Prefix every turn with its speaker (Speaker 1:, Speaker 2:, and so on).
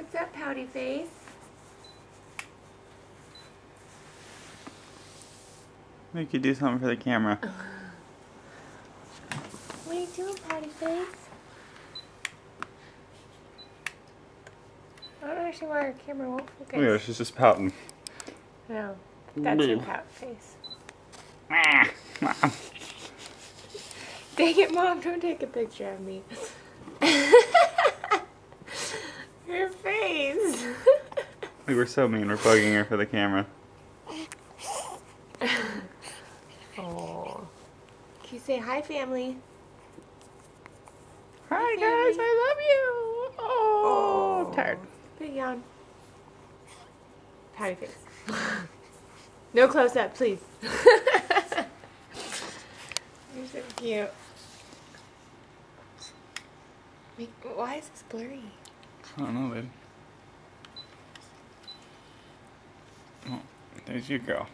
Speaker 1: What's up, pouty face?
Speaker 2: Make you do something for the camera.
Speaker 1: What are you doing, pouty face? I don't actually why our camera won't focus.
Speaker 2: Yeah, she's just pouting.
Speaker 1: No, that's your pout face.
Speaker 2: Mom.
Speaker 1: Dang it, Mom, don't take a picture of me. Your face.
Speaker 2: We were so mean, we're bugging her for the camera.
Speaker 1: Oh. Can you say hi, family?
Speaker 2: Hi guys, I love you. Oh, I'm tired.
Speaker 1: Big yawn. Pouty face. No close up, please. You're so cute. Why is this blurry?
Speaker 2: I don't know, babe. Oh, there's your girl.